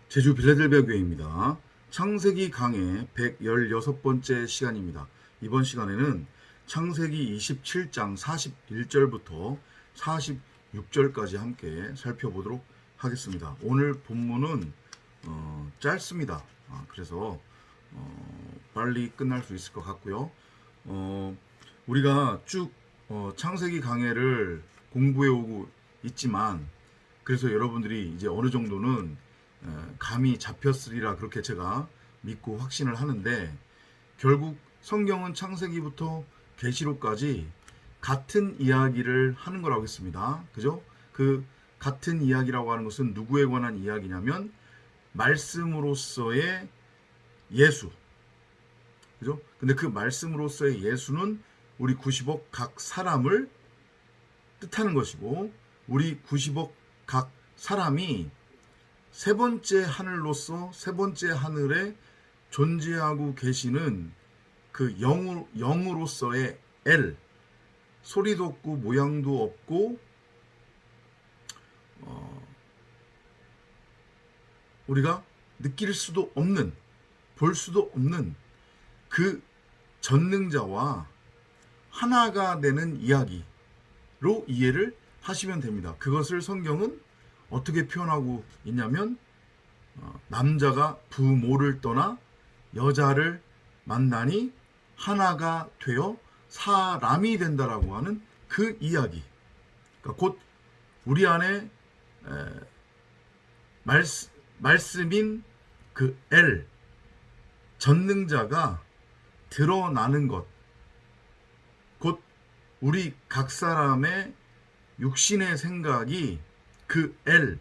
제주 빌라델비아 교회입니다. 창세기 강의 116번째 시간입니다. 이번 시간에는 창세기 27장 41절부터 46절까지 함께 살펴보도록 하겠습니다. 오늘 본문은 짧습니다. 그래서 빨리 끝날 수 있을 것 같고요. 우리가 쭉 창세기 강해를 공부해 오고 있지만, 그래서 여러분들이 이제 어느 정도는 감이 잡혔으리라 그렇게 제가 믿고 확신을 하는데, 결국 성경은 창세기부터 계시록까지 같은 이야기를 하는 거라고 했습니다. 그죠? 그 같은 이야기라고 하는 것은 누구에 관한 이야기냐면 말씀으로서의 예수. 그죠? 근데 그 말씀으로서의 예수는 우리 90억 각 사람을 뜻하는 것이고, 우리 90억 각 사람이 세 번째 하늘로서 세 번째 하늘에 존재하고 계시는 그 영으로서의 엘, 소리도 없고 모양도 없고 우리가 느낄 수도 없는, 볼 수도 없는 그 전능자와 하나가 되는 이야기로 이해를 하시면 됩니다. 그것을 성경은 어떻게 표현하고 있냐면, 남자가 부모를 떠나 여자를 만나니 하나가 되어 사람이 된다라고 하는 그 이야기. 그러니까 곧 우리 안에 말씀인 그 엘, 전능자가 드러나는 것, 곧 우리 각 사람의 육신의 생각이 그 엘,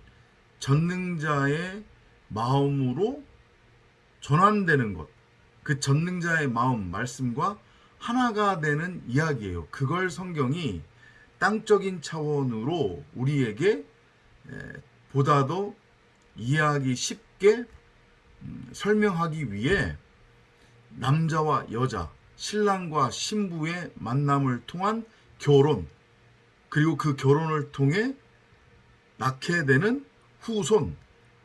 전능자의 마음으로 전환되는 것, 그 전능자의 마음, 말씀과 하나가 되는 이야기예요. 그걸 성경이 땅적인 차원으로 우리에게 보다 더 이해하기 쉽게 설명하기 위해 남자와 여자, 신랑과 신부의 만남을 통한 결혼, 그리고 그 결혼을 통해 낳게 되는 후손,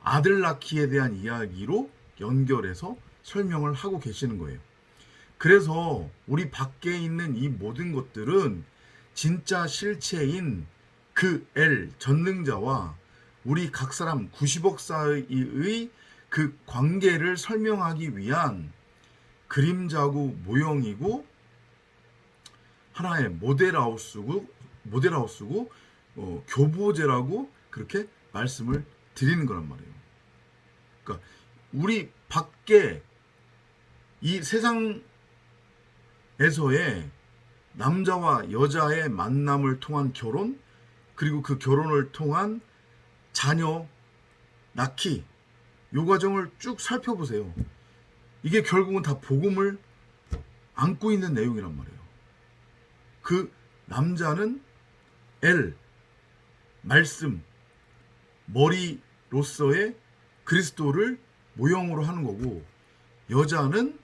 아들 낳기에 대한 이야기로 연결해서 설명을 하고 계시는 거예요. 그래서 우리 밖에 있는 이 모든 것들은 진짜 실체인 그 엘, 전능자와 우리 각 사람 90억 사이의 그 관계를 설명하기 위한 그림자고 모형이고 하나의 모델하우스고 교보제라고 그렇게 말씀을 드리는 거란 말이에요. 그러니까 우리 밖에 이 세상에서의 남자와 여자의 만남을 통한 결혼, 그리고 그 결혼을 통한 자녀 낳기, 이 과정을 쭉 살펴보세요. 이게 결국은 다 복음을 안고 있는 내용이란 말이에요. 그 남자는 엘, 말씀, 머리로서의 그리스도를 모형으로 하는 거고, 여자는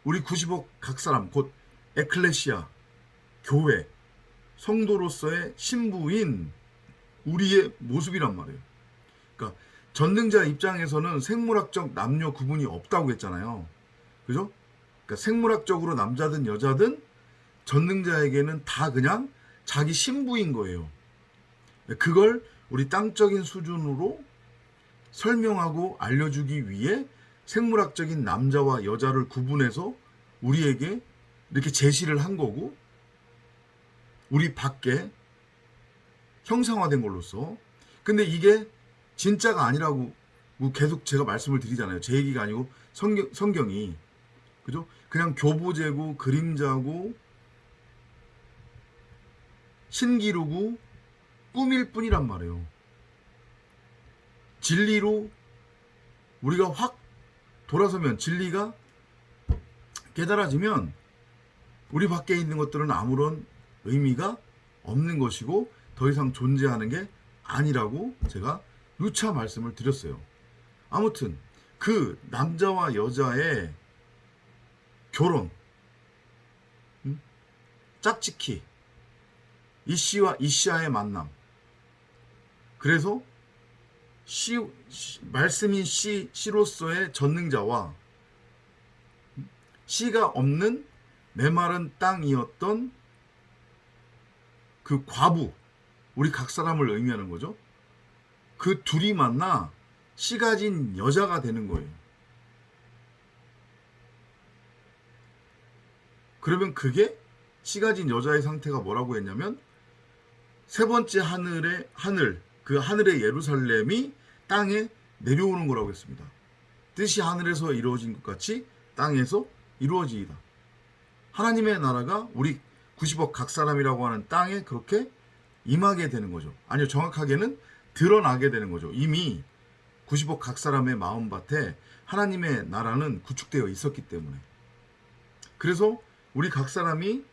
우리 90억 각 사람, 곧 에클레시아, 교회, 성도로서의 신부인 우리의 모습이란 말이에요. 그러니까 전능자 입장에서는 생물학적 남녀 구분이 없다고 했잖아요. 그죠? 그러니까 생물학적으로 남자든 여자든 전능자에게는 다 그냥 자기 신부인 거예요. 그걸 우리 땅적인 수준으로 설명하고 알려주기 위해 생물학적인 남자와 여자를 구분해서 우리에게 이렇게 제시를 한 거고, 우리 밖에 형상화된 걸로써. 근데 이게 진짜가 아니라고 계속 제가 말씀을 드리잖아요. 제 얘기가 아니고 성경이. 그죠? 그냥 교보제고 그림자고 신기루고 꿈일 뿐이란 말이에요. 진리로 우리가 확 돌아서면, 진리가 깨달아지면 우리 밖에 있는 것들은 아무런 의미가 없는 것이고 더 이상 존재하는 게 아니라고 제가 누차 말씀을 드렸어요. 아무튼 그 남자와 여자의 결혼, 짝짓기, 이씨와 이씨와의 만남, 그래서 말씀인 씨로서의 전능자와 씨가 없는 메마른 땅이었던 그 과부, 우리 각 사람을 의미하는 거죠. 그 둘이 만나 씨 가진 여자가 되는 거예요. 그러면 그게 씨 가진 여자의 상태가 뭐라고 했냐면 세 번째 그 하늘의 예루살렘이 땅에 내려오는 거라고 했습니다. 뜻이 하늘에서 이루어진 것 같이 땅에서 이루어지이다. 하나님의 나라가 우리 90억 각 사람이라고 하는 땅에 그렇게 임하게 되는 거죠. 아니요, 정확하게는 드러나게 되는 거죠. 이미 90억 각 사람의 마음밭에 하나님의 나라는 구축되어 있었기 때문에. 그래서 우리 각 사람이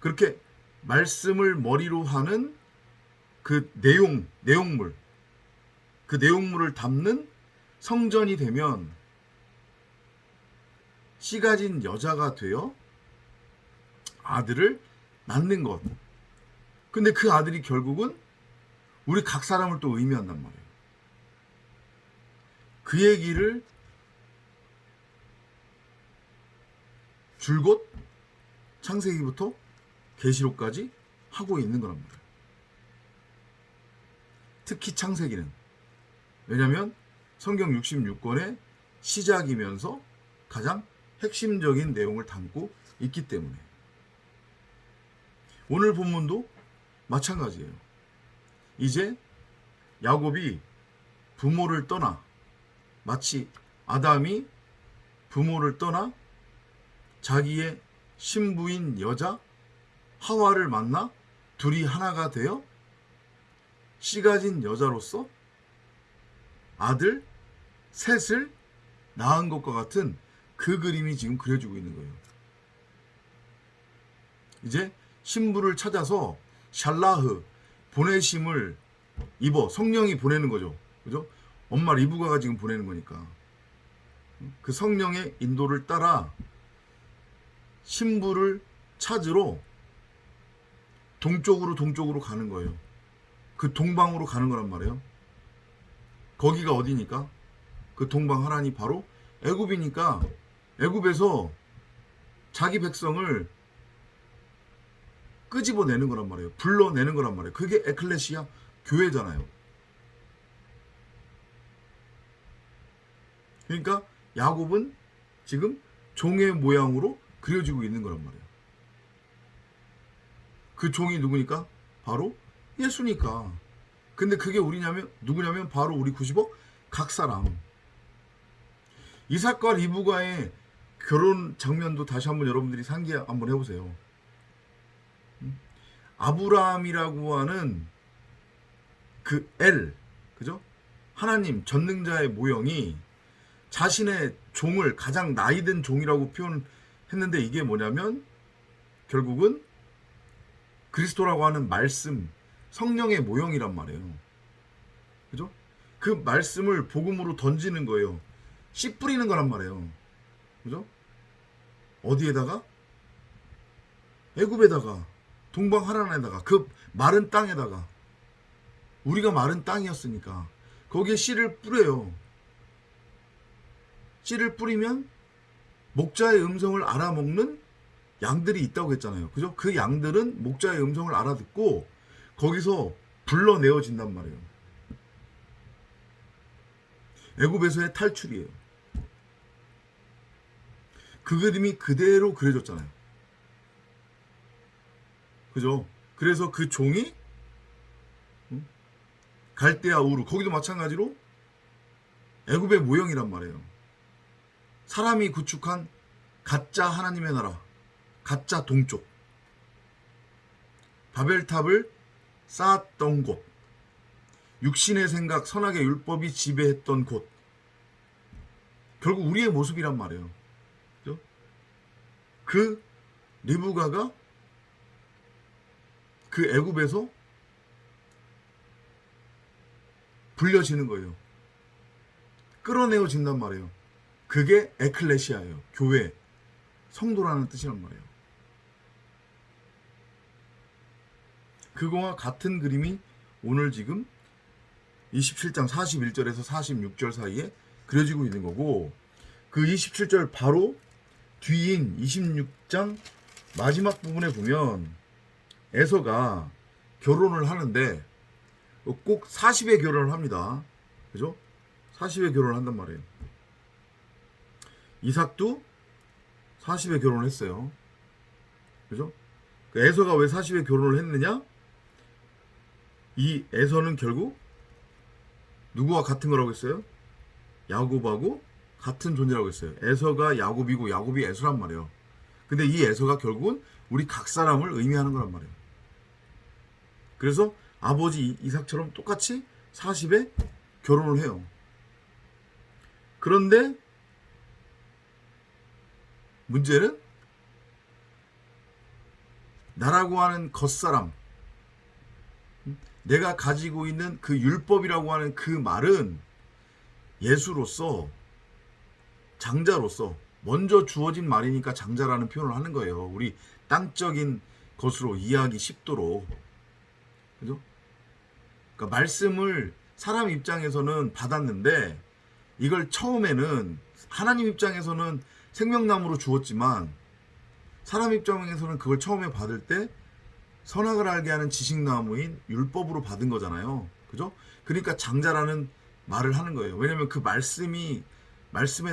그렇게 말씀을 머리로 하는 그 내용물, 그 내용물을 담는 성전이 되면 씨 가진 여자가 되어 아들을 낳는 것. 근데 그 아들이 결국은 우리 각 사람을 또 의미한단 말이에요. 그 얘기를 줄곧 창세기부터 계시록까지 하고 있는 거란 말이에요. 특히 창세기는. 왜냐하면 성경 66권의 시작이면서 가장 핵심적인 내용을 담고 있기 때문에. 오늘 본문도 마찬가지예요. 이제 야곱이 부모를 떠나, 마치 아담이 부모를 떠나 자기의 신부인 여자 하와를 만나 둘이 하나가 되어 씨 가진 여자로서 아들 셋을 낳은 것과 같은 그 그림이 지금 그려지고 있는 거예요. 이제 신부를 찾아서 샬라흐, 보내심을 입어 성령이 보내는 거죠. 그죠? 엄마 리브가가 지금 보내는 거니까. 그 성령의 인도를 따라 신부를 찾으러 동쪽으로 가는 거예요. 그 동방으로 가는 거란 말이에요. 거기가 어디니까? 그 동방 하나니 바로 애굽이니까 애굽에서 자기 백성을 끄집어내는 거란 말이에요. 불러내는 거란 말이에요. 그게 에클레시아 교회잖아요. 그러니까 야곱은 지금 종의 모양으로 그려지고 있는 거란 말이에요. 그 종이 누구니까? 바로 예수니까. 근데 그게 누구냐면 바로 우리 90억 각 사람. 이삭과 리브가의 결혼 장면도 다시 한번 여러분들이 상기 한번 해보세요. 아브라함이라고 하는 그 그죠? 하나님 전능자의 모형이 자신의 종을 가장 나이든 종이라고 표현했는데 이게 뭐냐면 결국은 그리스도라고 하는 말씀, 성령의 모형이란 말이에요. 그죠? 그 말씀을 복음으로 던지는 거예요. 씨 뿌리는 거란 말이에요. 그죠? 어디에다가? 애굽에다가, 동방 하란에다가, 그 마른 땅에다가. 우리가 마른 땅이었으니까 거기에 씨를 뿌려요. 씨를 뿌리면 목자의 음성을 알아먹는 양들이 있다고 했잖아요. 그죠? 그 양들은 목자의 음성을 알아듣고 거기서 불러내어진단 말이에요. 애굽에서의 탈출이에요. 그 그림이 그대로 그려졌잖아요. 그죠? 그래서 그 종이 갈대아 우르, 거기도 마찬가지로 애굽의 모형이란 말이에요. 사람이 구축한 가짜 하나님의 나라, 가짜 동쪽, 바벨탑을 쌓았던 곳, 육신의 생각, 선악의 율법이 지배했던 곳, 결국 우리의 모습이란 말이에요. 그죠? 그 리브가가 그 애굽에서 불려지는 거예요. 끌어내어진단 말이에요. 그게 에클레시아예요. 교회, 성도라는 뜻이란 말이에요. 그거와 같은 그림이 오늘 지금 27장 41절에서 46절 사이에 그려지고 있는 거고, 그 27절 바로 뒤인 26장 마지막 부분에 보면 에서가 결혼을 하는데 꼭 40에 결혼을 합니다. 그죠? 40에 결혼을 한단 말이에요. 이삭도 40에 결혼을 했어요. 그죠? 에서가 왜 40에 결혼을 했느냐? 이 에서는 결국 누구와 같은 거라고 했어요? 야곱하고 같은 존재라고 했어요. 에서가 야곱이고 야곱이 에서란 말이에요. 근데 이 에서가 결국은 우리 각 사람을 의미하는 거란 말이에요. 그래서 아버지 이삭처럼 똑같이 40에 결혼을 해요. 그런데 문제는 나라고 하는 겉사람, 내가 가지고 있는 그 율법이라고 하는 그 말은 예수로서, 장자로서 먼저 주어진 말이니까 장자라는 표현을 하는 거예요. 우리 땅적인 것으로 이해하기 쉽도록. 그죠? 그러니까 말씀을 사람 입장에서는 받았는데 이걸 처음에는 하나님 입장에서는 생명나무로 주었지만 사람 입장에서는 그걸 처음에 받을 때 선악을 알게 하는 지식나무인 율법으로 받은 거잖아요. 그죠? 그러니까 장자라는 말을 하는 거예요. 왜냐면 그 말씀의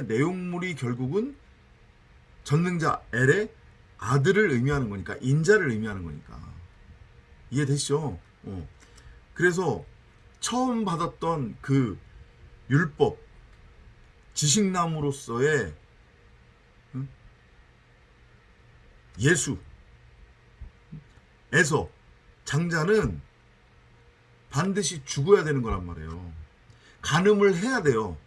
내용물이 결국은 전능자 엘의 아들을 의미하는 거니까, 인자를 의미하는 거니까. 이해되시죠? 그래서 처음 받았던 그 율법, 지식나무로서의 예수, 에서 장자는 반드시 죽어야 되는 거란 말이에요. 간음을 해야 돼요.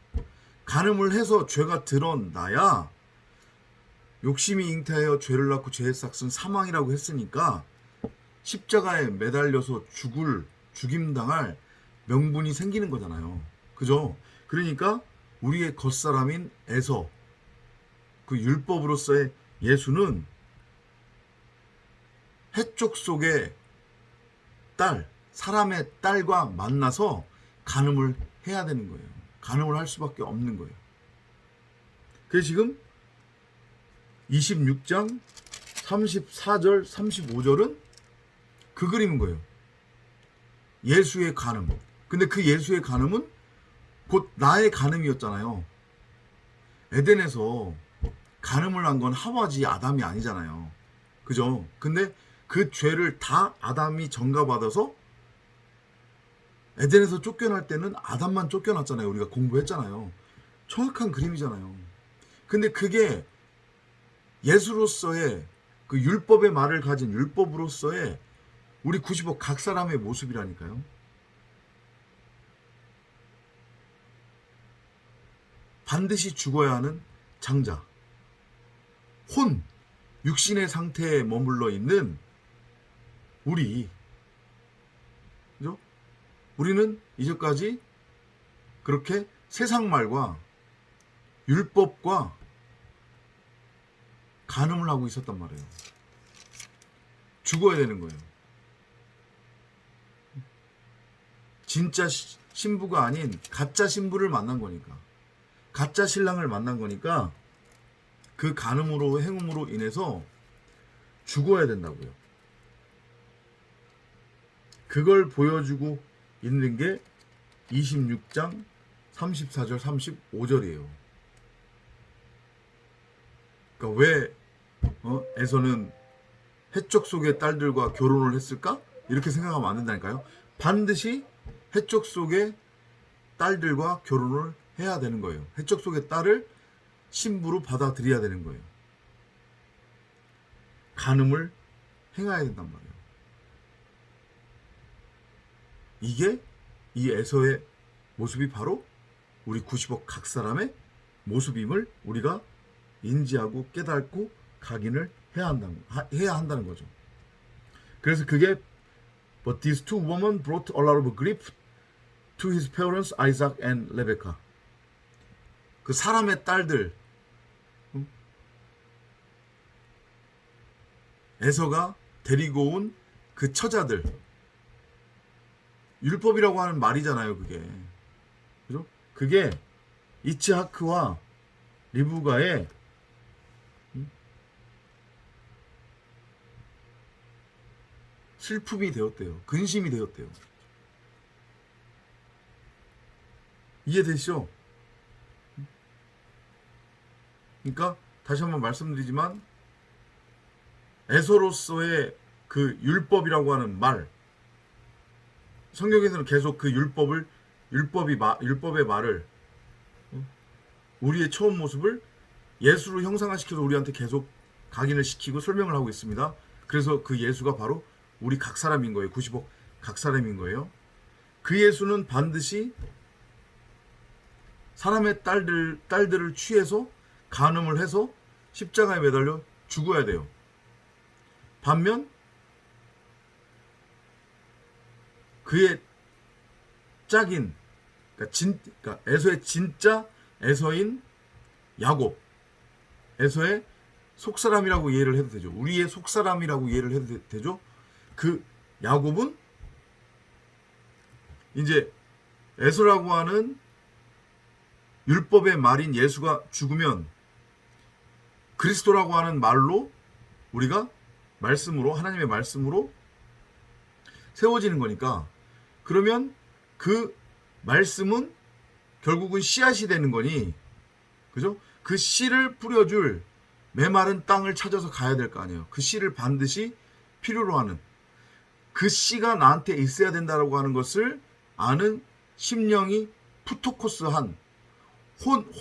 간음을 해서 죄가 드러나야, 욕심이 잉태하여 죄를 낳고 죄의 삭은 사망이라고 했으니까 십자가에 매달려서 죽임당할 명분이 생기는 거잖아요. 그죠? 그러니까 우리의 겉사람인 에서, 그 율법으로서의 예수는 해쪽 속의 딸, 사람의 딸과 만나서 간음을 해야 되는 거예요. 간음을 할 수밖에 없는 거예요. 그래서 지금 26장 34절 35절은 그 그림인 거예요. 예수의 간음. 근데 그 예수의 간음은 곧 나의 간음이었잖아요. 에덴에서 간음을 한 건 하와지 아담이 아니잖아요. 그죠? 근데 그 죄를 다 아담이 전가받아서 에덴에서 쫓겨날 때는 아담만 쫓겨났잖아요. 우리가 공부했잖아요. 정확한 그림이잖아요. 근데 그게 예수로서의, 그 율법의 말을 가진 율법으로서의 우리 90억 각 사람의 모습이라니까요. 반드시 죽어야 하는 장자, 혼, 육신의 상태에 머물러 있는 우리, 그죠? 우리는 이제까지 그렇게 세상 말과 율법과 간음을 하고 있었단 말이에요. 죽어야 되는 거예요. 진짜 신부가 아닌 가짜 신부를 만난 거니까, 가짜 신랑을 만난 거니까 그 간음으로, 행음으로 인해서 죽어야 된다고요. 그걸 보여주고 있는 게 26장 34절 35절이에요. 그러니까 왜 에서는 해쪽 속의 딸들과 결혼을 했을까? 이렇게 생각하면 안 된다니까요. 반드시 해쪽 속의 딸들과 결혼을 해야 되는 거예요. 해쪽 속의 딸을 신부로 받아들여야 되는 거예요. 간음을 행해야 된단 말이에요. 이게 이 에서의 모습이 바로 우리 90억 각 사람의 모습임을 우리가 인지하고 깨닫고 각인을 해야 한다는 거죠. 그래서 그게 But these two women brought a lot of grief to his parents Isaac and Rebecca. 그 사람의 딸들, 에서가 데리고 온 그 처자들, 율법이라고 하는 말이잖아요, 그게. 그죠? 그게 이츠하크와 리브가의 슬픔이 되었대요. 근심이 되었대요. 이해되시죠? 그러니까 다시 한번 말씀드리지만 에서로서의 그 율법이라고 하는 말, 성경에서는 계속 그 율법의 말을, 우리의 처음 모습을 예수로 형상화시켜서 우리한테 계속 각인을 시키고 설명을 하고 있습니다. 그래서 그 예수가 바로 우리 각 사람인 거예요. 90억 각 사람인 거예요. 그 예수는 반드시 사람의 딸들을 취해서 간음을 해서 십자가에 매달려 죽어야 돼요. 반면 그의 짝인, 그러니까 에서의 진짜 에서인 야곱, 에서의 속사람이라고 이해를 해도 되죠. 우리의 속사람이라고 이해를 해도 되죠. 그 야곱은 이제 에서라고 하는 율법의 말인 예수가 죽으면 그리스도라고 하는 말로 우리가 말씀으로, 하나님의 말씀으로 세워지는 거니까, 그러면 그 말씀은 결국은 씨앗이 되는 거니, 그죠? 그 씨를 뿌려줄 메마른 땅을 찾아서 가야 될 거 아니에요. 그 씨를 반드시 필요로 하는, 그 씨가 나한테 있어야 된다라고 하는 것을 아는 심령이 푸토코스한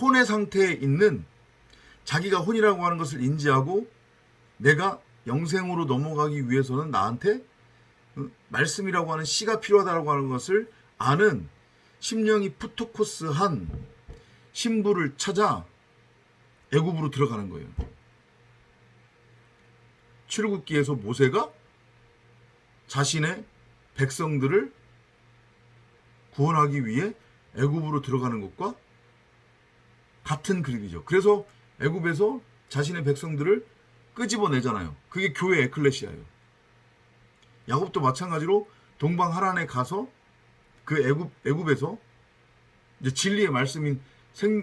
혼의 상태에 있는, 자기가 혼이라고 하는 것을 인지하고 내가 영생으로 넘어가기 위해서는 나한테 말씀이라고 하는 씨가 필요하다고 하는 것을 아는 심령이 푸토코스한 신부를 찾아 애굽으로 들어가는 거예요. 출애굽기에서 모세가 자신의 백성들을 구원하기 위해 애굽으로 들어가는 것과 같은 그림이죠. 그래서 애굽에서 자신의 백성들을 끄집어내잖아요. 그게 교회 에클레시아예요. 야곱도 마찬가지로 동방 하란에 가서 그 애굽에서 이제 진리의 말씀인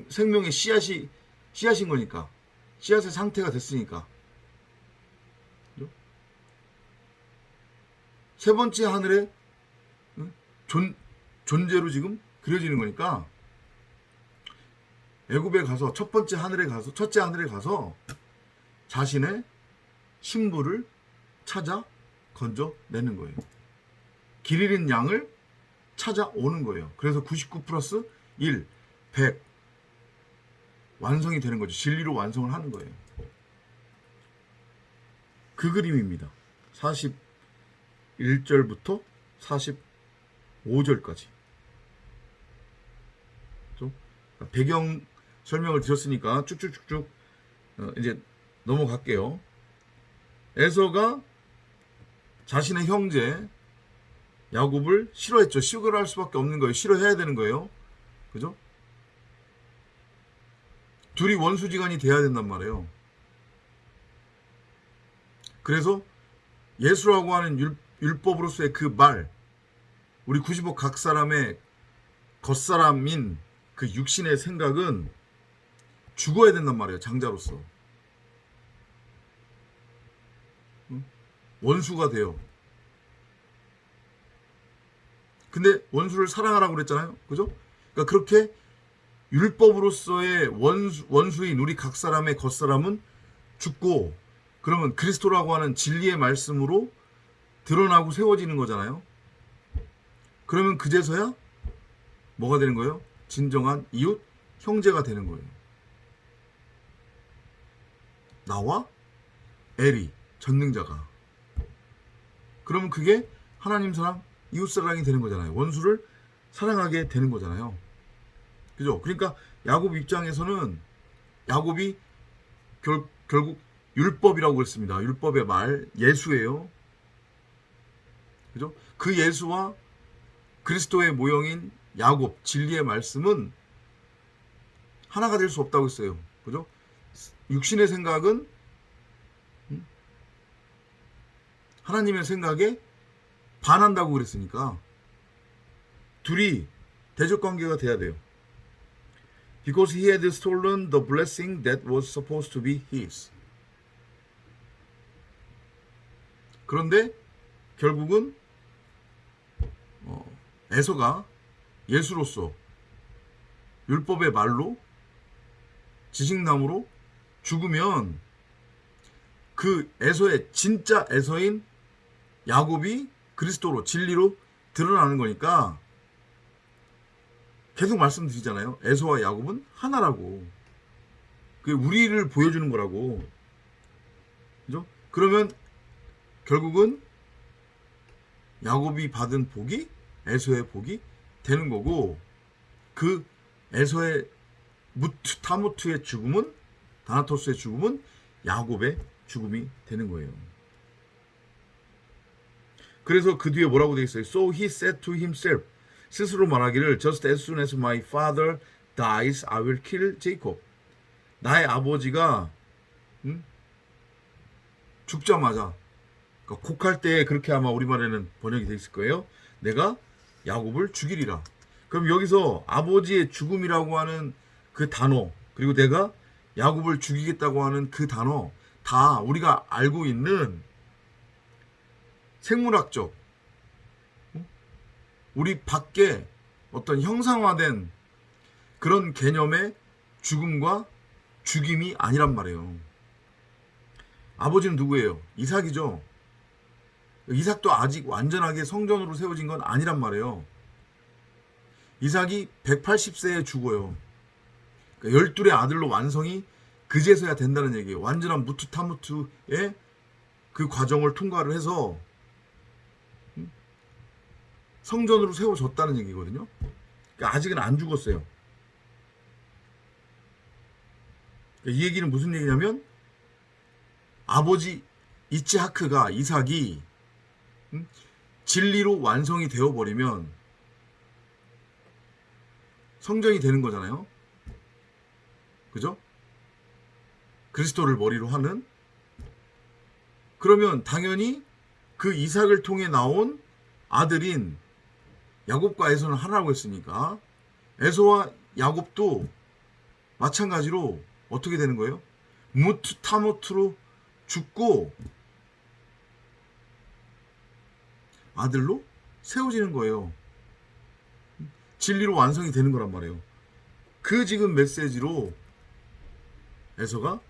생명의 씨앗인 거니까, 씨앗의 상태가 됐으니까, 세 번째 하늘에 존재로 지금 그려지는 거니까, 애굽에 가서 첫째 하늘에 가서 자신의 신부를 찾아 건져내는 거예요. 길 잃은 양을 찾아오는 거예요. 그래서 99 플러스 1, 100 완성이 되는 거죠. 진리로 완성을 하는 거예요. 그 그림입니다. 41절부터 45절까지. 배경 설명을 드렸으니까 쭉쭉쭉쭉 이제 넘어갈게요. 에서가 자신의 형제 야곱을 싫어했죠. 싫어할 수밖에 없는 거예요. 싫어해야 되는 거예요. 그죠? 둘이 원수지간이 돼야 된단 말이에요. 그래서 예수라고 하는 율법으로서의 그 말, 우리 90억 각 사람의 겉사람인 그 육신의 생각은 죽어야 된단 말이에요. 장자로서. 원수가 돼요. 근데 원수를 사랑하라고 그랬잖아요. 그죠? 그러니까 그렇게 율법으로서의 원수인 우리 각 사람의 겉사람은 죽고, 그러면 그리스도라고 하는 진리의 말씀으로 드러나고 세워지는 거잖아요. 그러면 그제서야 뭐가 되는 거예요? 진정한 이웃, 형제가 되는 거예요. 나와 에리, 전능자가. 그러면 그게 하나님 사랑, 이웃 사랑이 되는 거잖아요. 원수를 사랑하게 되는 거잖아요. 그죠? 그러니까 야곱 입장에서는 야곱이 결국 율법이라고 그랬습니다. 율법의 말, 예수예요. 그죠? 그 예수와 그리스도의 모형인 야곱, 진리의 말씀은 하나가 될 수 없다고 했어요. 그죠? 육신의 생각은 하나님의 생각에 반한다고 그랬으니까, 둘이 대적 관계가 돼야 돼요. Because he had stolen the blessing that was supposed to be his. 그런데 결국은 에서가 예수로서 율법의 말로 지식나무로 죽으면 그 에서의 진짜 에서인 야곱이 그리스도로 진리로 드러나는 거니까 계속 말씀드리잖아요. 에서와 야곱은 하나라고. 그게 우리를 보여주는 거라고. 그죠? 그러면 결국은 야곱이 받은 복이 에서의 복이 되는 거고, 그 에서의 타무트의 죽음은, 다나토스의 죽음은 야곱의 죽음이 되는 거예요. 그래서 그 뒤에 뭐라고 되어 있어요? So he said to himself, 스스로 말하기를 Just as soon as my father dies, I will kill Jacob. 나의 아버지가 죽자마자, 그러니까 곡할 때 그렇게 아마 우리말에는 번역이 되어 있을 거예요. 내가 야곱을 죽이리라. 그럼 여기서 아버지의 죽음이라고 하는 그 단어, 그리고 내가 야곱을 죽이겠다고 하는 그 단어, 다 우리가 알고 있는 생물학적, 우리 밖에 어떤 형상화된 그런 개념의 죽음과 죽임이 아니란 말이에요. 아버지는 누구예요? 이삭이죠. 이삭도 아직 완전하게 성전으로 세워진 건 아니란 말이에요. 이삭이 180세에 죽어요. 그러니까 12의 아들로 완성이 그제서야 된다는 얘기예요. 완전한 무투타무투의 그 과정을 통과를 해서 성전으로 세워졌다는 얘기거든요. 그러니까 아직은 안 죽었어요. 그러니까 이 얘기는 무슨 얘기냐면, 아버지 이츠하크가, 이삭이 진리로 완성이 되어버리면 성전이 되는 거잖아요. 그죠? 그리스도를 머리로 하는. 그러면 당연히 그 이삭을 통해 나온 아들인 야곱과 에서는 하나라고 했으니까 에서와 야곱도 마찬가지로 어떻게 되는 거예요? 무투타모트로 죽고 아들로 세워지는 거예요. 진리로 완성이 되는 거란 말이에요. 그 지금 메시지로 에서가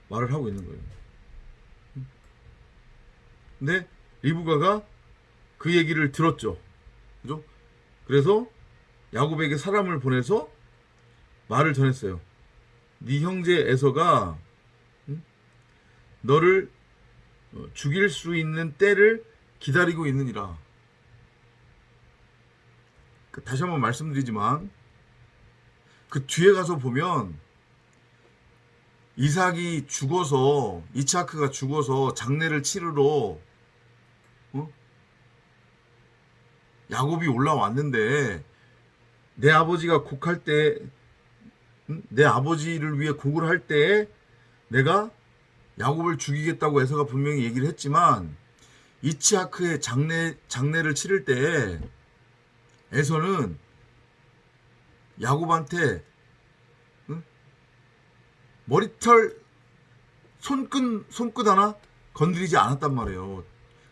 말을 하고 있는 거예요. 근데 리브가가 그 얘기를 들었죠. 그죠? 그래서 야곱에게 사람을 보내서 말을 전했어요. 네 형제 에서가 너를 죽일 수 있는 때를 기다리고 있느니라. 다시 한번 말씀드리지만 그 뒤에 가서 보면 이삭이 죽어서, 이츠하크가 죽어서 장례를 치르러 야곱이 올라왔는데, 내 아버지가 곡할 때, 내 아버지를 위해 곡을 할 때 내가 야곱을 죽이겠다고 에서가 분명히 얘기를 했지만, 이츠하크의 장례를 치를 때 에서는 야곱한테 머리털 손끝 하나 건드리지 않았단 말이에요.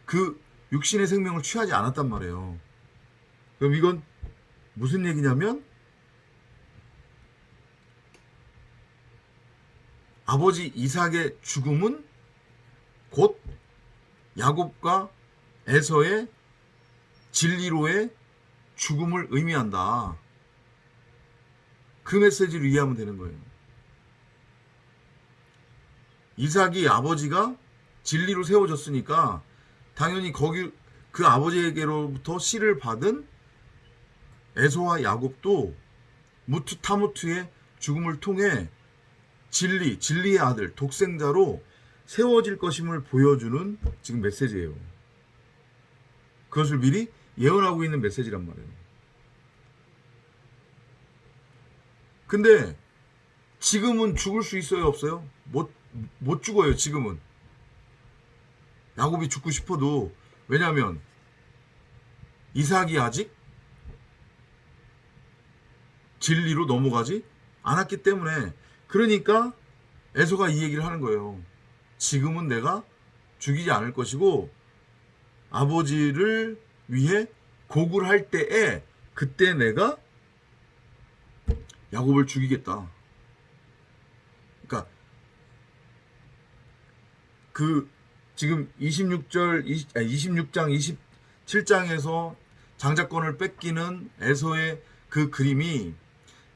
그 육신의 생명을 취하지 않았단 말이에요. 그럼 이건 무슨 얘기냐면, 아버지 이삭의 죽음은 곧 야곱과 에서의 진리로의 죽음을 의미한다. 그 메시지를 이해하면 되는 거예요. 이삭이 아버지가 진리로 세워졌으니까 당연히 그 아버지에게로부터 씨를 받은 에서와 야곱도 무투타무트의 죽음을 통해 진리의 아들, 독생자로 세워질 것임을 보여주는 지금 메시지예요. 그것을 미리 예언하고 있는 메시지란 말이에요. 근데 지금은 죽을 수 있어요, 없어요? 못 죽어요, 지금은. 야곱이 죽고 싶어도. 왜냐하면 이삭이 아직 진리로 넘어가지 않았기 때문에, 그러니까 에서가 이 얘기를 하는 거예요. 지금은 내가 죽이지 않을 것이고 아버지를 위해 고굴할 때에 그때 내가 야곱을 죽이겠다. 그러니까 그 지금 26장 27장에서 장자권을 뺏기는 에서의 그 그림이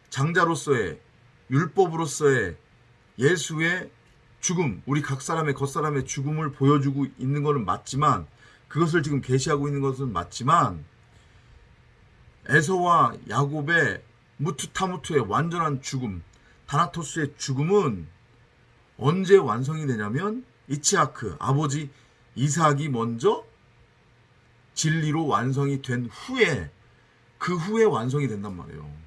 장자로서의, 율법으로서의 예수의 죽음, 우리 각 사람의 겉사람의 죽음을 보여주고 있는 것은 맞지만, 그것을 지금 계시하고 있는 것은 맞지만, 에서와 야곱의 무투타무투의 완전한 죽음, 다나토스의 죽음은 언제 완성이 되냐면 이츠하크, 아버지 이삭이 먼저 진리로 완성이 된 후에, 그 후에 완성이 된단 말이에요.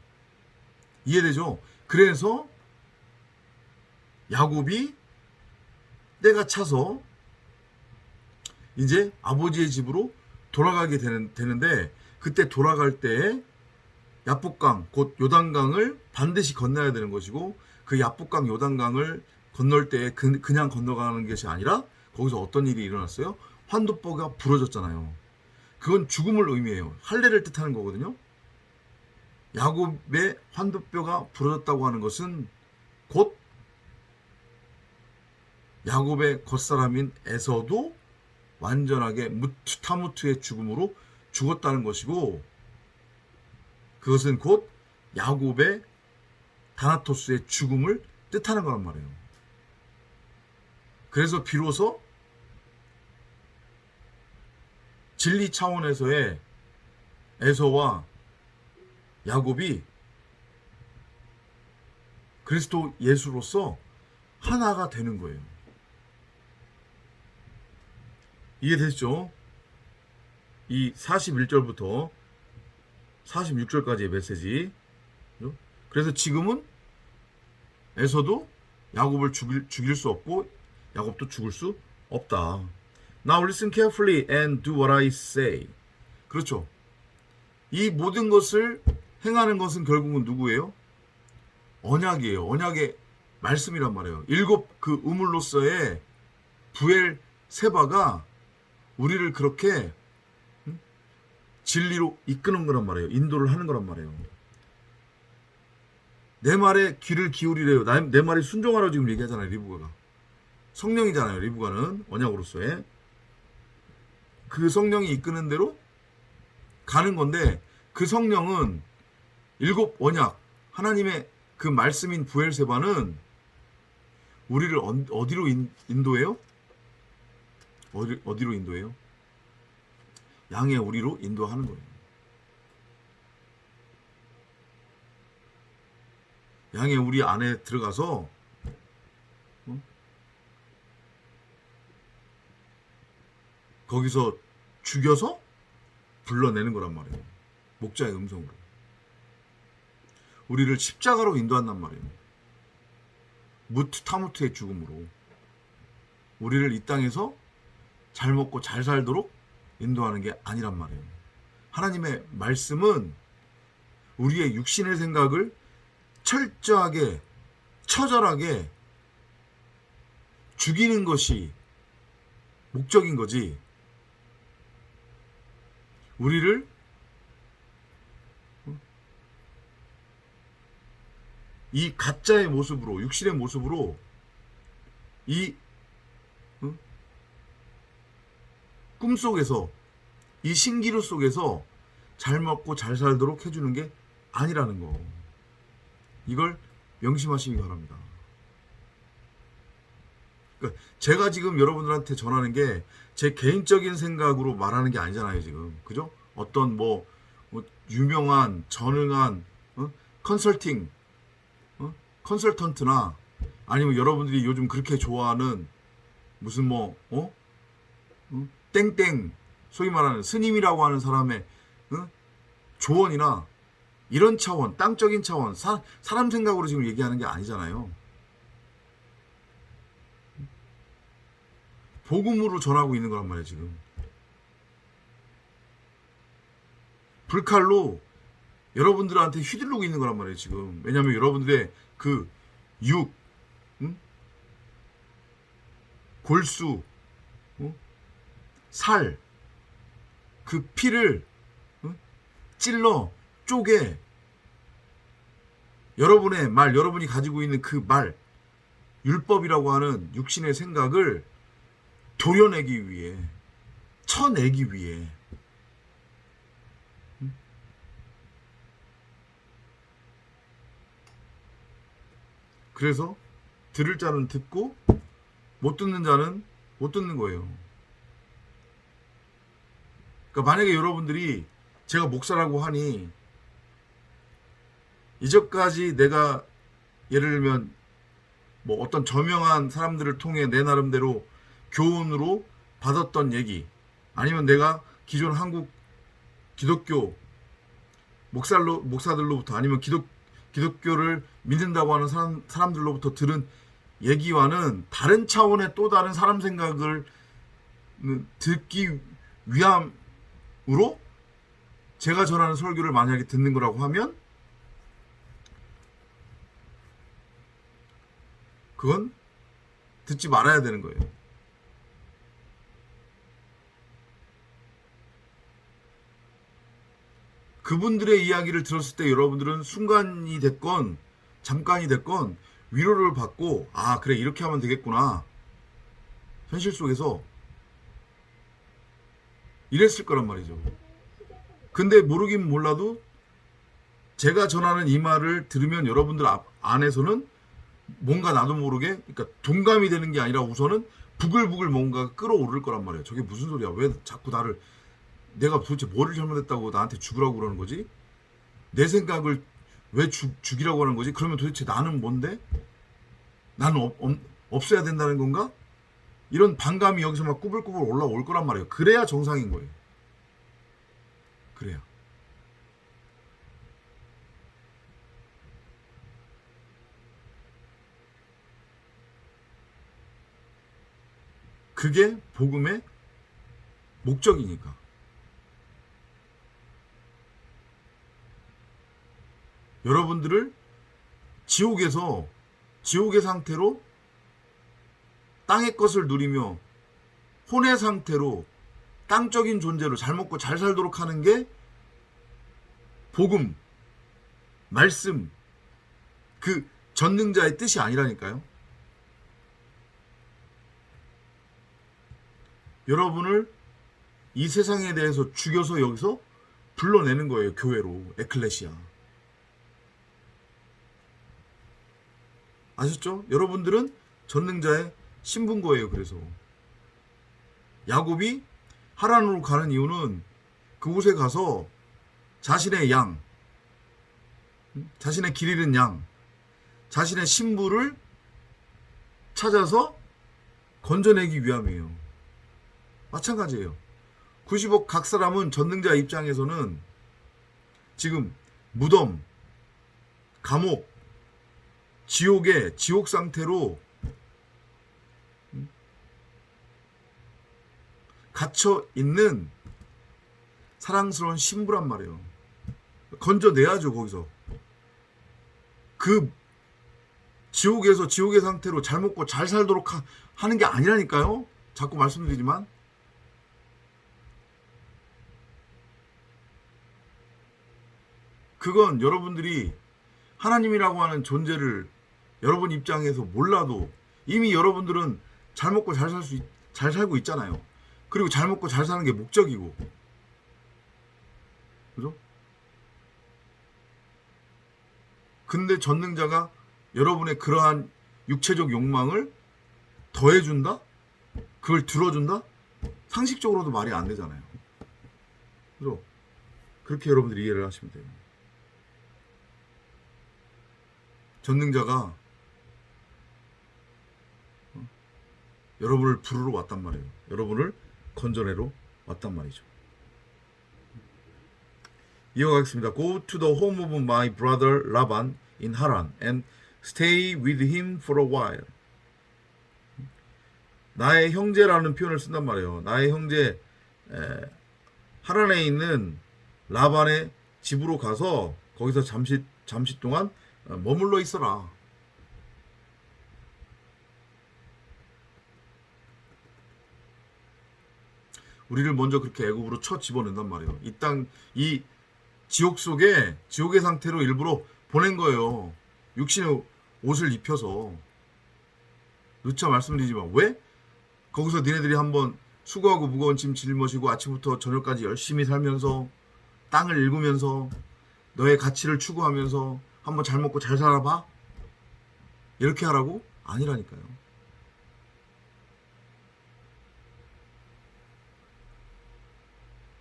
이해되죠? 그래서 야곱이 때가 차서 이제 아버지의 집으로 돌아가게 되는데, 그때 돌아갈 때에 야복강, 곧 요단강을 반드시 건너야 되는 것이고, 그 야복강 요단강을 건널 때에 그냥 건너가는 것이 아니라 거기서 어떤 일이 일어났어요? 환도뼈가 부러졌잖아요. 그건 죽음을 의미해요. 할례를 뜻하는 거거든요. 야곱의 환도뼈가 부러졌다고 하는 것은 곧 야곱의 겉사람인 에서도 완전하게 무투타무투의 죽음으로 죽었다는 것이고, 그것은 곧 야곱의 다나토스의 죽음을 뜻하는 거란 말이에요. 그래서 비로소 진리 차원에서의 에서와 야곱이 그리스도 예수로서 하나가 되는 거예요. 이해되시죠? 이 41절부터 46절까지의 메시지. 그래서 지금은 에서도 야곱을 죽일 수 없고 야곱도 죽을 수 없다. Now listen carefully and do what I say. 그렇죠. 이 모든 것을 행하는 것은 결국은 누구예요? 언약이에요. 언약의 말씀이란 말이에요. 7 그 우물로서의 부엘 세바가 우리를 그렇게 진리로 이끄는 거란 말이에요. 인도를 하는 거란 말이에요. 내 말에 귀를 기울이래요. 내 말에 순종하라고 지금 얘기하잖아요. 리브가가. 성령이잖아요. 리브가는 언약으로서의. 그 성령이 이끄는 대로 가는 건데, 그 성령은 7 언약, 하나님의 그 말씀인 부엘세바는 우리를 어디로 인도해요? 어디로 인도해요? 양의 우리로 인도하는 거예요. 양의 우리 안에 들어가서 거기서 죽여서 불러내는 거란 말이에요. 목자의 음성으로. 우리를 십자가로 인도한단 말이에요. 무투타무투의 죽음으로. 우리를 이 땅에서 잘 먹고 잘 살도록 인도하는 게 아니란 말이에요. 하나님의 말씀은 우리의 육신의 생각을 철저하게, 처절하게 죽이는 것이 목적인 거지, 우리를 이 가짜의 모습으로, 육신의 모습으로 이 꿈속에서, 이 신기루 속에서 잘 먹고 잘 살도록 해주는 게 아니라는 거. 이걸 명심하시기 바랍니다. 그러니까 제가 지금 여러분들한테 전하는 게 제 개인적인 생각으로 말하는 게 아니잖아요, 지금. 그죠? 어떤 뭐 유명한, 전능한 컨설팅, 컨설턴트나 아니면 여러분들이 요즘 그렇게 좋아하는 무슨 땡땡, 소위 말하는 스님이라고 하는 사람의 조언이나 이런 차원, 땅적인 차원, 사람 생각으로 지금 얘기하는 게 아니잖아요. 복음으로 전하고 있는 거란 말이에요, 지금. 불칼로 여러분들한테 휘둘르고 있는 거란 말이에요 지금. 왜냐하면 여러분들의 그 육, 응? 골수, 응? 살, 그 피를 응? 찔러 쪼개 여러분의 말, 여러분이 가지고 있는 그 말, 율법이라고 하는 육신의 생각을 도려내기 위해, 쳐내기 위해 그래서 들을 자는 듣고 못 듣는 자는 못 듣는 거예요. 그러니까 만약에 여러분들이 제가 목사라고 하니 이제까지 내가 예를 들면 뭐 어떤 저명한 사람들을 통해 내 나름대로 교훈으로 받았던 얘기, 아니면 내가 기존 한국 기독교 목사들로부터, 아니면 기독교를 믿는다고 하는 사람들로부터 들은 얘기와는 다른 차원의 또 다른 사람 생각을 듣기 위함으로 제가 전하는 설교를 만약에 듣는 거라고 하면 그건 듣지 말아야 되는 거예요. 그분들의 이야기를 들었을 때 여러분들은 순간이 됐건 잠깐이 됐건 위로를 받고, 아 그래 이렇게 하면 되겠구나, 현실 속에서 이랬을 거란 말이죠. 근데 모르긴 몰라도 제가 전하는 이 말을 들으면 여러분들 안에서는 뭔가 나도 모르게, 그러니까 동감이 되는 게 아니라 우선은 부글부글 뭔가 끌어오를 거란 말이에요. 저게 무슨 소리야, 왜 자꾸 나를, 내가 도대체 뭐를 잘못했다고 나한테 죽으라고 그러는 거지? 내 생각을 왜 죽이라고 하는 거지? 그러면 도대체 나는 뭔데? 나는 없어야 된다는 건가? 이런 반감이 여기서 막 꾸불꾸불 올라올 거란 말이에요. 그래야 정상인 거예요. 그래야. 그게 복음의 목적이니까. 여러분들을 지옥의 상태로 땅의 것을 누리며 혼의 상태로 땅적인 존재로 잘 먹고 잘 살도록 하는 게 복음, 말씀, 그 전능자의 뜻이 아니라니까요. 여러분을 이 세상에 대해서 죽여서 여기서 불러내는 거예요. 교회로, 에클레시아. 아셨죠? 여러분들은 전능자의 신분거예요. 그래서 야곱이 하란으로 가는 이유는 그곳에 가서 자신의 양, 자신의 길 잃은 양, 자신의 신부를 찾아서 건져내기 위함이에요. 마찬가지예요. 90억 각 사람은 전능자 입장에서는 지금 무덤, 감옥, 지옥 상태로 갇혀 있는 사랑스러운 신부란 말이에요. 건져내야죠. 거기서 그 지옥에서 지옥의 상태로 잘 먹고 잘 살도록 하는 게 아니라니까요. 자꾸 말씀드리지만 그건 여러분들이 하나님이라고 하는 존재를 여러분 입장에서 몰라도 이미 여러분들은 잘 먹고 잘 살고 있잖아요. 그리고 잘 먹고 잘 사는 게 목적이고, 그죠? 근데 전능자가 여러분의 그러한 육체적 욕망을 더해준다? 그걸 들어준다? 상식적으로도 말이 안 되잖아요. 그죠? 그렇게 여러분들이 이해를 하시면 돼요. 전능자가 여러분을 부르러 왔단 말이에요. 여러분을 건져내러 왔단 말이죠. 이어가겠습니다. Go to the home of my brother Laban in Haran and stay with him for a while. 나의 형제라는 표현을 쓴단 말이에요. 나의 형제 하란에 있는 라반의 집으로 가서 거기서 잠시 동안 머물러 있어라. 우리를 먼저 그렇게 애굽으로 쳐 집어넣는단 말이에요. 이 지옥 속에 지옥의 상태로 일부러 보낸 거예요. 육신의 옷을 입혀서. 누차 말씀드리지만 왜? 거기서 니네들이 한번 수고하고 무거운 짐 짊어지고 아침부터 저녁까지 열심히 살면서 땅을 일구면서 너의 가치를 추구하면서 한번 잘 먹고 잘 살아봐? 이렇게 하라고? 아니라니까요.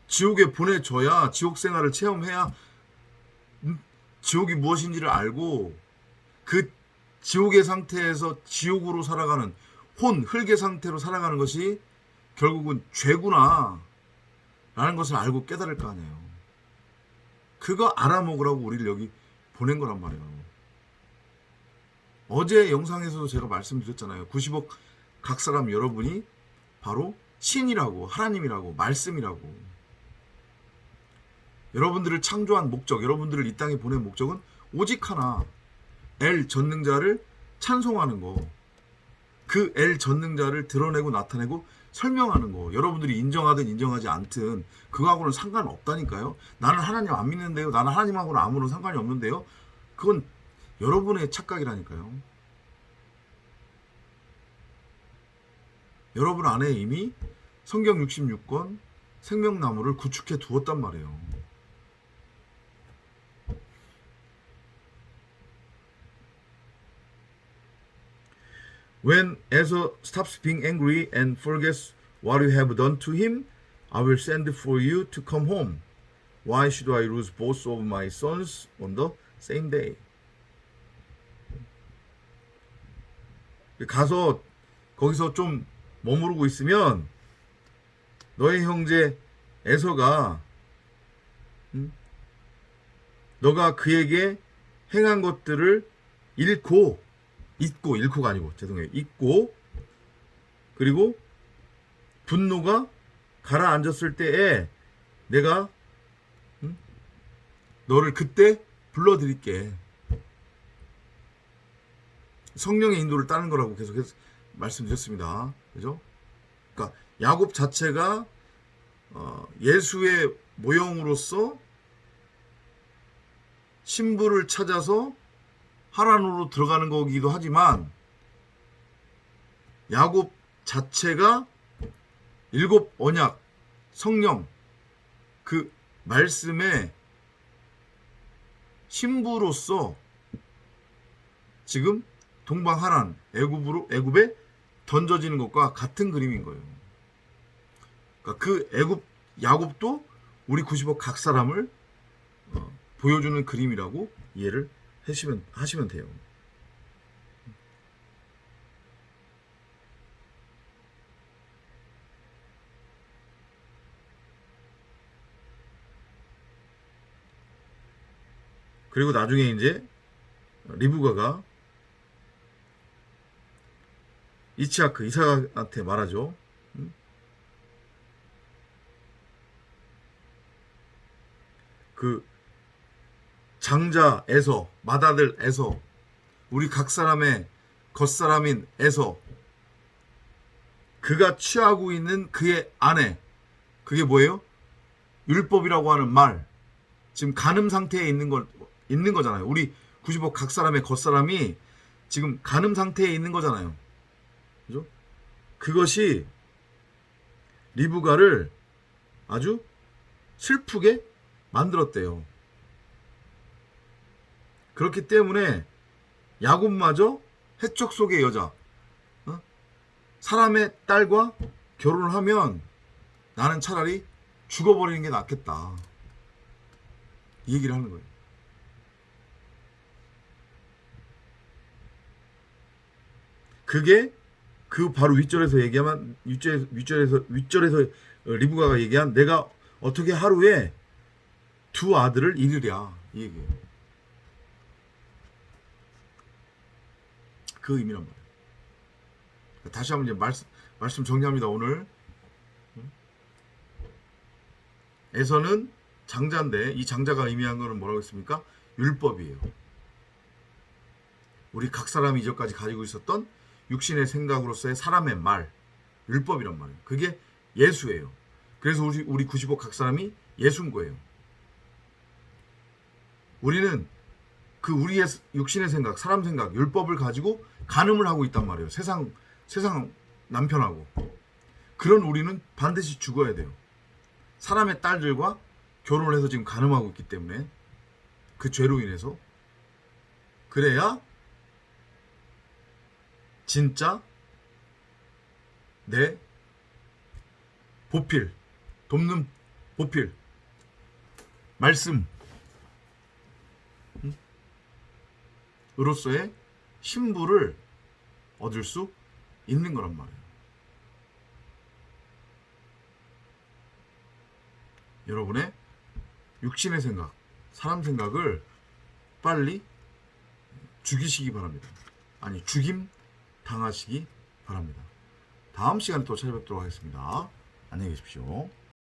지옥에 보내줘야 지옥 생활을 체험해야 지옥이 무엇인지를 알고 그 지옥의 상태에서 지옥으로 살아가는 흙의 상태로 살아가는 것이 결국은 죄구나 라는 것을 알고 깨달을 거 아니에요. 그거 알아먹으라고 우리를 여기 보낸 거란 말이에요. 어제 영상에서도 제가 말씀드렸잖아요. 90억 각 사람 여러분이 바로 신이라고, 하나님이라고, 말씀이라고. 여러분들을 창조한 목적, 여러분들을 이 땅에 보낸 목적은 오직 하나, 엘 전능자를 찬송하는 거. 그 엘 전능자를 드러내고 나타내고 설명하는 거. 여러분들이 인정하든 인정하지 않든 그거하고는 상관없다니까요. 나는 하나님 안 믿는데요. 나는 하나님하고는 아무런 상관이 없는데요. 그건 여러분의 착각이라니까요. 여러분 안에 이미 성경 66권 생명나무를 구축해 두었단 말이에요. When Esau stops being angry and forgets what you have done to him, I will send for you to come home. Why should I lose both of my sons on the same day? 가서 거기서 좀 머무르고 있으면 너의 형제 에서가 너가 그에게 행한 것들을 잊고가 아니고 죄송해요. 잊고 그리고 분노가 가라앉았을 때에 내가 너를 그때 불러드릴게. 성령의 인도를 따른 거라고 계속해서 말씀드렸습니다. 그죠? 그러니까 야곱 자체가 예수의 모형으로서 신부를 찾아서 하란으로 들어가는 거기도 하지만 야곱 자체가 일곱 언약 성령 그 말씀의 신부로서 지금 동방하란 애굽에 던져지는 것과 같은 그림인 거예요. 그러니까 그 야곱도 우리 90억 각 사람을 보여주는 그림이라고 이해를 하시면 돼요. 그리고 나중에 이제 리브가가 이삭한테 말하죠. 그 장자 에서, 맏아들 에서, 우리 각 사람의 겉사람인 에서, 그가 취하고 있는 그의 아내, 그게 뭐예요? 율법이라고 하는 말. 지금 간음 상태에 있는 거잖아요. 우리 90억 각 사람의 겉사람이 지금 간음 상태에 있는 거잖아요. 그죠? 그것이 리브가를 아주 슬프게 만들었대요. 그렇기 때문에 야곱마저 해적 속의 여자, 사람의 딸과 결혼을 하면 나는 차라리 죽어버리는 게 낫겠다. 이 얘기를 하는 거예요. 그게 그 바로 윗절에서 리브가가 얘기한 내가 어떻게 하루에 두 아들을 잃으랴 이 얘기예요. 그 의미란 말이에요. 다시 한번 이제 말씀 정리합니다. 오늘 에서는 장자인데 이 장자가 의미한 거는 뭐라고 했습니까? 율법이에요. 우리 각 사람이 이전까지 가지고 있었던 육신의 생각으로서의 사람의 말, 율법이란 말이에요. 그게 예수예요. 그래서 우리 95 각 사람이 예수인 거예요. 우리는 그 우리의 육신의 생각, 사람 생각, 율법을 가지고 간음을 하고 있단 말이에요. 세상 남편하고. 그런 우리는 반드시 죽어야 돼요. 사람의 딸들과 결혼을 해서 지금 간음하고 있기 때문에 그 죄로 인해서. 그래야 진짜 내 보필, 돕는 보필, 말씀 으로서의 신부를 얻을 수 있는 거란 말이에요. 여러분의 육신의 생각, 사람 생각을 빨리 죽이시기 바랍니다. 아니, 죽임 당하시기 바랍니다. 다음 시간에 또 찾아뵙도록 하겠습니다. 안녕히 계십시오.